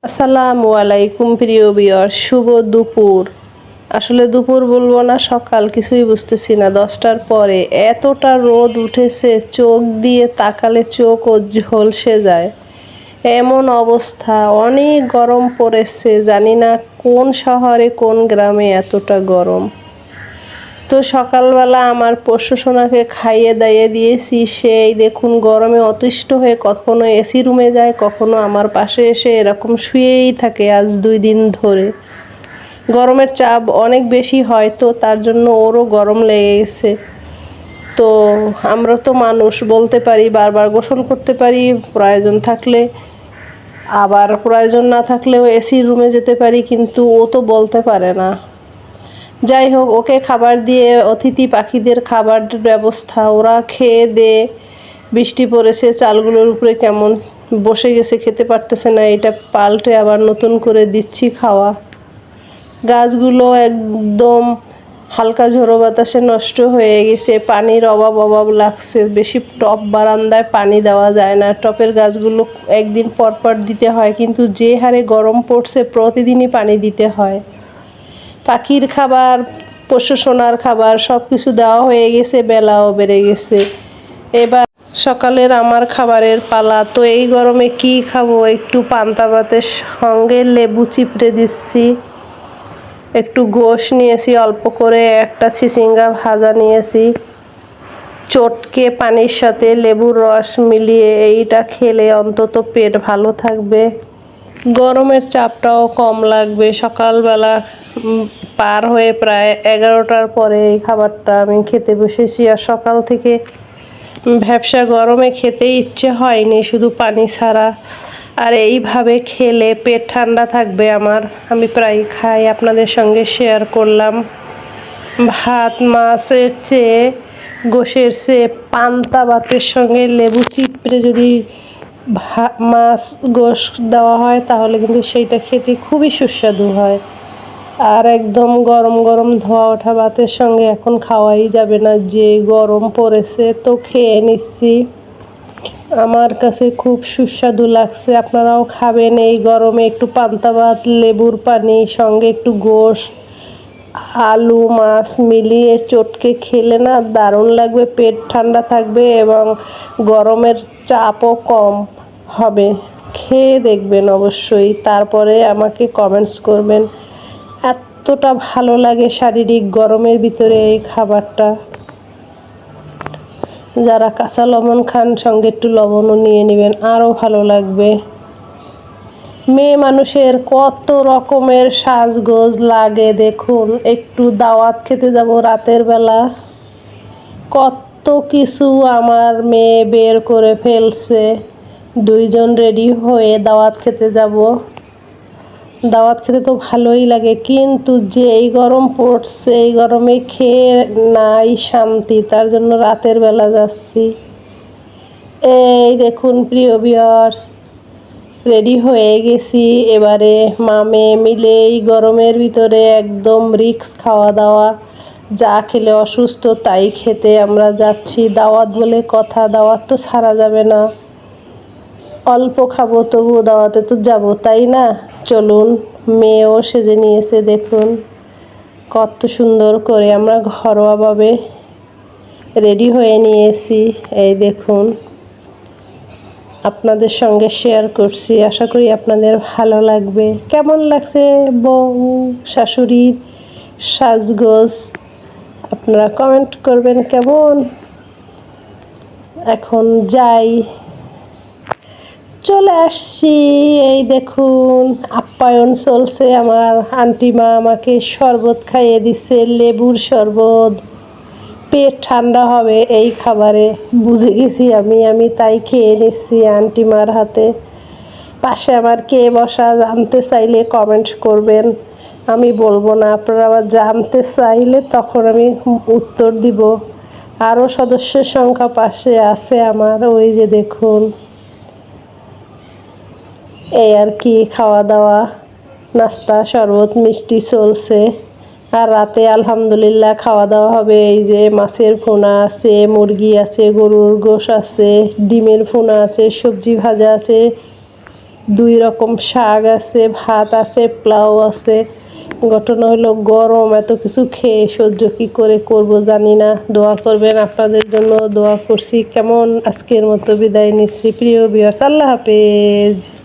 আসসালামু আলাইকুম প্রিয় ভিউয়ার, শুভ দুপুর। আসলে দুপুর বলবো না সকাল, কিছুই বুঝতেছি না। 10টার পরে এতটা রোদ উঠেছে, চোখ দিয়ে তাকালে চোখও ঝলসে যায় এমন অবস্থা। অনেক গরম পড়েছে, জানি না কোন শহরে কোন গ্রামে এতটা গরম। তো সকালবেলা আমার পোষ্য সোনাকে খাইয়ে দাইয়ে দিয়েছি। সেই দেখুন গরমে অতিষ্ঠ হয়ে কখনো এসি রুমে যায়, কখনো আমার পাশে এসে এরকম শুয়েই থাকে আজ 2 দিন ধরে। গরমের চাপ অনেক বেশি হয়, তো তার জন্য ওরও গরম লেগে গেছে। তো আমরা তো মানুষ, বলতে পারি, বারবার গোসল করতে পারি প্রয়োজন থাকলে, আবার প্রয়োজন না থাকলেও এসি রুমে যেতে পারি, কিন্তু ও তো বলতে পারে না। যাই হোক, ওকে খাবার দিয়ে, অতিথি পাখিদের খাবার ব্যবস্থা, ওরা খেয়ে দিয়ে, বৃষ্টি পড়েছে চালগুলোর উপরে কেমন বসে গেছে, খেতে পারতেছে না, এটা পাল্টে আবার নতুন করে দিচ্ছি খাওয়া। গাছগুলো একদম হালকা ঝোড়ো বাতাসে নষ্ট হয়ে গেছে, পানির অভাব লাগছে। বেশি টপ বারান্দায় পানি দেওয়া যায় না, টপের গাছগুলো একদিন পর পর দিতে হয়, কিন্তু যে হারে গরম পড়ছে প্রতিদিনই পানি দিতে হয়। পাখির খাবার, পোষ্য সোনার খাবার সব কিছু দেওয়া হয়ে গেছে, বেলাও বেড়ে গেছে। এবার সকালের আমার খাবারের পালা। তো এই গরমে কি খাবো, একটু পান্তা ভাতের সঙ্গে লেবু চিপড়ে দিচ্ছি, একটু গোশ নিয়েছি অল্প করে, একটা চিচিঙ্গা ভাজা নিয়েছি, চটকে পানির সাথে লেবুর রস মিলিয়ে এইটা খেলে অন্তত পেট ভালো থাকবে, গরমের চাপটাও কম লাগবে। সকালবেলা পার হয়ে প্রায় 11টার পরে এই খাবারটা আমি খেতে বসেছি। আর সকাল থেকে ভ্যাপসা গরমে খেতে ইচ্ছে হয়নি, শুধু পানি ছাড়া। আর এইভাবে খেলে পেট ঠান্ডা থাকবে আমার। আমি প্রায় খাই, আপনাদের সঙ্গে শেয়ার করলাম। ভাত মাছের চেয়ে, গোশের চেয়ে পান্তা ভাতের সঙ্গে লেবু চিপড়ে যদি মাছ গোশ দেওয়া হয় তাহলে কিন্তু সেইটা খেতে খুবই সুস্বাদু হয়। আর একদম গরম গরম ধোয়া ওঠা ভাতের সঙ্গে এখন খাওয়াই যাবে না, যে গরম পড়েছে। তো খেয়ে নিচ্ছি, আমার কাছে খুব সুস্বাদু লাগছে। আপনারাও খাবেন এই গরমে একটু পান্তা ভাত, লেবুর পানি, সঙ্গে একটু গোশ, আলু মাছ মিলিয়ে চটকে খেলে না দারুণ লাগবে, পেট ঠান্ডা থাকবে এবং গরমের চাপও কম হবে। খেয়ে দেখবেন অবশ্যই, তারপরে আমাকে কমেন্টস করবেন। এতটা ভালো লাগে শারীরিক গরমের ভিতরে এই খাবারটা। যারা কাঁচা লবণ খান সঙ্গে একটু লবণও নিয়ে নেবেন, আরও ভালো লাগবে। মেয়ে মানুষের কত রকমের সাজগোজ লাগে দেখুন। একটু দাওয়াত খেতে যাব রাতের বেলা, কত কিছু আমার মেয়ে বের করে ফেলছে। 2জন রেডি হয়ে দাওয়াত খেতে যাব। দাওয়াত খেতে তো ভালোই লাগে, কিন্তু যে এই গরম পড়ছে, এই গরমে খেয়ে নাই শান্তি, তার জন্য রাতের বেলা যাচ্ছি। এই দেখুন প্রিয় ভিউয়ার্স, রেডি হয়ে গেছি। এবারে মামে মিলে এই গরমের ভিতরে একদম রিক্স খাওয়া দাওয়া, যা খেলে অসুস্থ তাই খেতে আমরা যাচ্ছি। দাওয়াত বলে কথা, দাওয়াত তো ছাড়া যাবে না। অল্প খাবো তবুও দাওয়াতে তো যাবো, তাই না? চলুন, মেয়েও সেজে নিয়েছে দেখুন, কত সুন্দর করে আমরা ঘরোয়াভাবে রেডি হয়ে নিয়েছি। এই দেখুন, আপনাদের সঙ্গে শেয়ার করছি, আশা করি আপনাদের ভালো লাগবে। কেমন লাগছে বউ শাশুড়ির সাজগোজ, আপনারা কমেন্ট করবেন কেমন। এখন যাই, চলে আসছি। এই দেখুন, আপ্যায়ন চলছে। আমার আন্টি মা আমাকে শরবত খাইয়ে দিচ্ছে, লেবুর শরবত। পেট ঠান্ডা হবে এই খাবারে, বুঝে গেছি আমি তাই খেয়ে নিচ্ছি আন্টি মার হাতে। পাশে আমার কে বসা জানতে চাইলে কমেন্ট করবেন, আমি বলবো না। আপনারা আবার জানতে চাইলে তখন আমি উত্তর দিব। আরও সদস্যের সংখ্যা পাশে আছে আমার, ওই যে দেখুন। এই আর কি, খাওয়া দাওয়া, নাস্তা, শরবত, মিষ্টি চলছে। আর রাতে আলহামদুলিল্লাহ খাওয়া দাওয়া হবে। এই যে মাছের ভুনা আছে, মুরগি আছে, গরুর গোশ আছে, ডিমের ভুনা আছে, সবজি ভাজা আছে, দুই রকম শাক আছে, ভাত আছে, পোলাও আছে। ঘটনা হলো গরম, এত কিছু খেয়ে সহ্য কি করে করব জানি না। দোয়া করবেন, আপনাদের জন্য দোয়া করছি। কেমন আজকের মতো বিদায় নিচ্ছি প্রিয় ভিউয়ার্স, আল্লাহ হাফেজ।